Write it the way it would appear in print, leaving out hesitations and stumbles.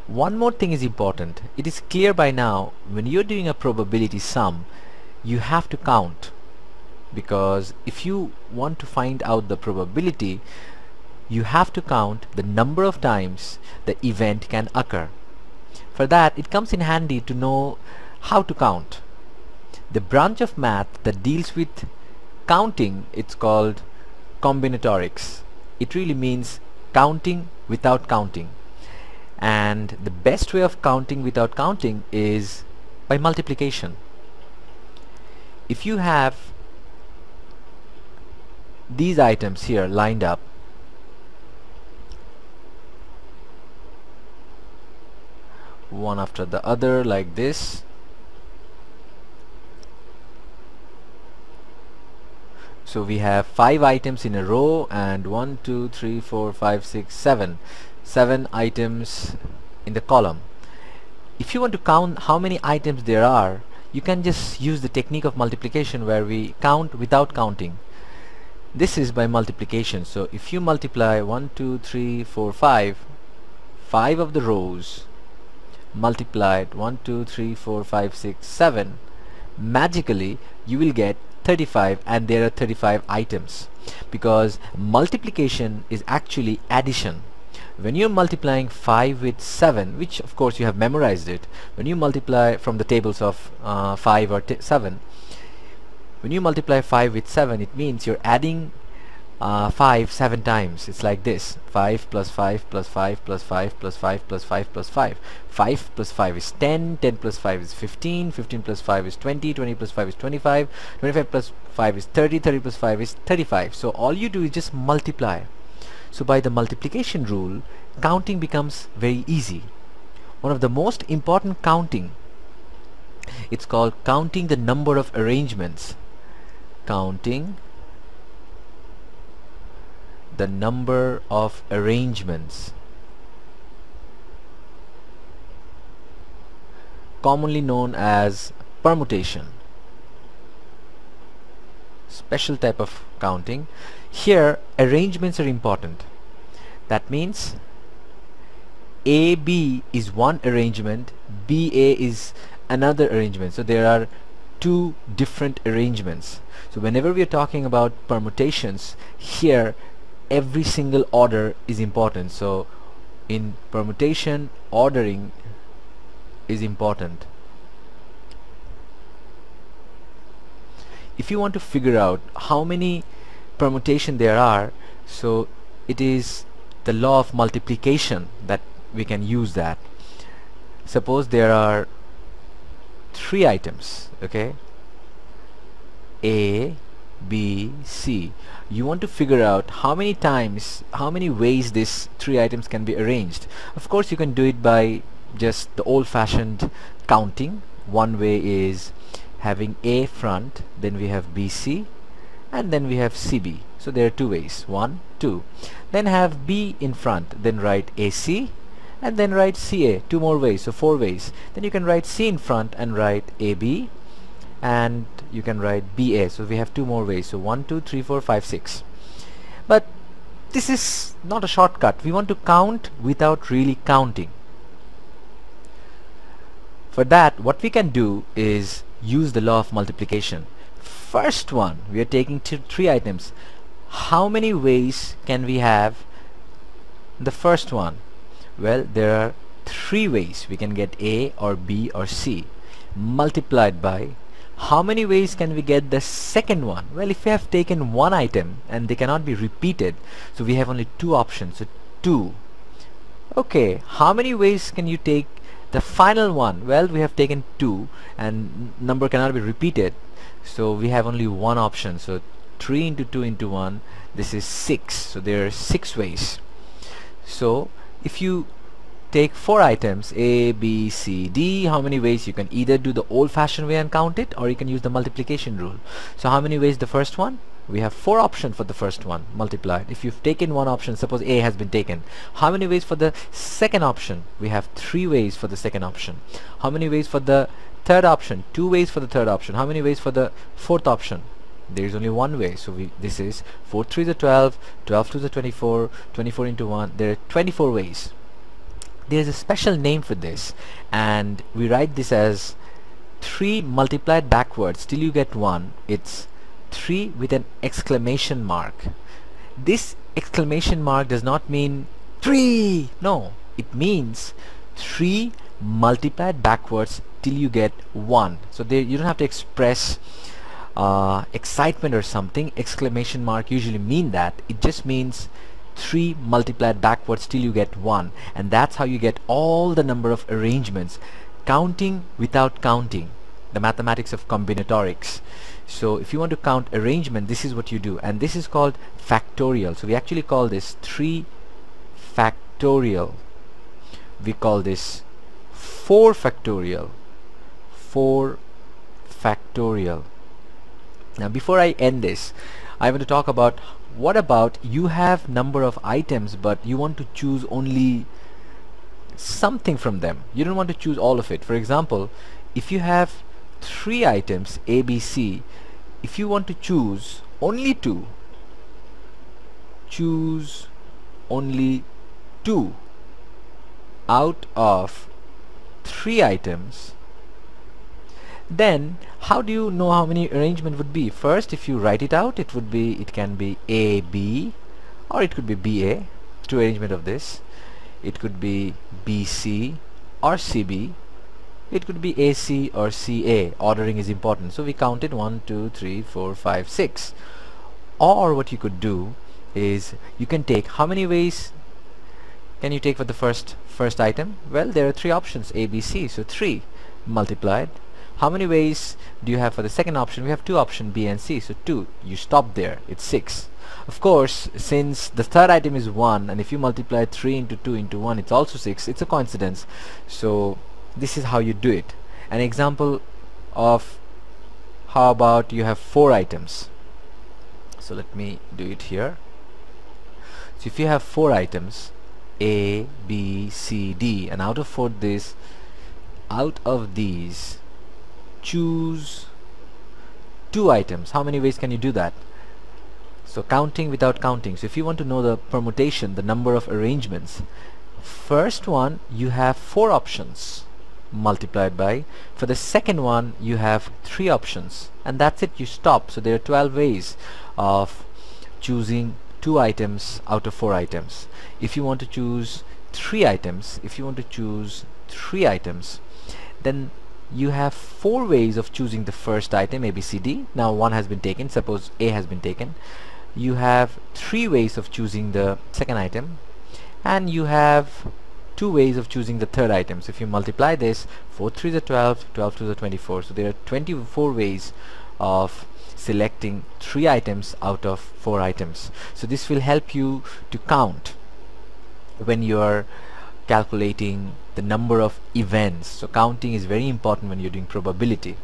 One more thing is important. It is clear by now, when you're doing a probability sum, you have to count, because if you want to find out the probability, you have to count the number of times the event can occur. For that, it comes in handy to know how to count. The branch of math that deals with counting, it's called Combinatorics. It really means counting without counting. And the best way of counting without counting is by multiplication. If you have these items here lined up, one after the other like this, so we have 5 items in a row, and 1 2 3 4 5 6 7 items in the column. If you want to count how many items there are, you can just use the technique of multiplication, where we count without counting. This is by multiplication. So if you multiply 1 2 3 4 5 of the rows multiplied 1 2 3 4 5 6 7, magically you will get 35, and there are 35 items, because multiplication is actually addition. When you're multiplying 5 with 7, which of course you have memorized it, when you multiply from the tables of 5 or 7, when you multiply 5 with 7, it means you're adding 5 7 times. It's like this: 5 plus 5 plus 5 plus 5 plus 5 plus 5 plus 5. 5 plus 5 is 10, 10 plus 5 is 15, 15 plus 5 is 20, 20 plus 5 is 25, 25 plus 5 is 30, 30 plus 5 is 35. So all you do is just multiply. So by the multiplication rule, counting becomes very easy. One of the most important counting, it's called counting the number of arrangements. Counting the number of arrangements, commonly known as permutation. Special type of counting. Here arrangements are important. That means AB is one arrangement, BA is another arrangement. So there are two different arrangements. So whenever we are talking about permutations, here every single order is important. So in permutation, ordering is important. If you want to figure out how many permutation there are, so it is the law of multiplication that we can use that. Suppose there are 3 items, okay, A, B, C. You want to figure out how many times, how many ways these 3 items can be arranged. Of course you can do it by just the old-fashioned counting. One way is having A front, then we have BC, and then we have CB. So there are 2 ways, 1, 2. Then have B in front, then write AC, and then write CA, 2 more ways, so 4 ways. Then you can write C in front and write AB, and you can write BA. So we have 2 more ways, so 1 2 3 4 5 6. But this is not a shortcut. We want to count without really counting. For that, what we can do is use the law of multiplication. First one, we are taking 3 items. How many ways can we have the first one? Well, there are 3 ways. We can get A or B or C, multiplied by how many ways can we get the second one? Well, if we have taken 1 item and they cannot be repeated, so we have only 2 options, so 2. Okay, how many ways can you take the final one? Well, we have taken 2 and number cannot be repeated, so we have only 1 option, so 3 into 2 into 1, this is 6. So there are 6 ways. So if you take 4 items, A, B, C, D, how many ways? You can either do the old-fashioned way and count it, or you can use the multiplication rule. So how many ways the first one? We have 4 options for the first one multiplied. If you've taken 1 option, suppose A has been taken, how many ways for the second option? We have 3 ways for the second option. How many ways for the third option? 2 ways for the third option. How many ways for the fourth option? There is only 1 way. So this is 4 3 is 12, 12 2 is 24, 24 into 1. There are 24 ways. there's a special name for this, and we write this as 3 multiplied backwards till you get 1. It's 3 with an exclamation mark. This exclamation mark does not mean 3. No, it means 3 multiplied backwards till you get 1. So there you don't have to express excitement or something. Exclamation mark usually mean that. It just means 3 multiplied backwards till you get 1, and that's how you get all the number of arrangements, counting without counting, the mathematics of combinatorics. So if you want to count arrangement, this is what you do, and this is called factorial. So we actually call this 3 factorial. We call this 4 factorial. 4 factorial. Now before I end this, I want to talk about, what about you have number of items but you want to choose only something from them. You don't want to choose all of it. For example, if you have 3 items A, B, C, if you want to choose only 2, choose only 2 out of 3 items, then how do you know how many arrangement would be? First, if you write it out, it can be A, B, or it could be B, A, 2 arrangement of this. It could be B, C, or C, B. It could be A, C, or C, A. Ordering is important. So we counted 1, 2, 3, 4, 5, 6. Or what you could do is, you can take, how many ways can you take for the first item? Well, there are 3 options, A, B, C, so 3 multiplied. How many ways do you have for the second option? We have 2 options, B and C, so 2. You stop there, it's 6. Of course, since the third item is 1, and if you multiply 3 into 2 into 1, it's also 6. It's a coincidence. So this is how you do it. An example of, how about you have 4 items. So let me do it here. So if you have 4 items, A, B, C, D, and out of these choose 2 items. How many ways can you do that? So counting without counting. So if you want to know the permutation, the number of arrangements, first one you have 4 options multiplied by, for the second one you have 3 options, and that's it, you stop. So there are 12 ways of choosing 2 items out of 4 items. If you want to choose 3 items, then you have 4 ways of choosing the first item, A, B, C, D. Now 1 has been taken, suppose A has been taken. You have 3 ways of choosing the second item, and you have 2 ways of choosing the third item. So if you multiply this, 4 3s are 12, 12 2s are 24. So there are 24 ways of selecting 3 items out of 4 items. So this will help you to count when you are calculating the number of events. So counting is very important when you're doing probability.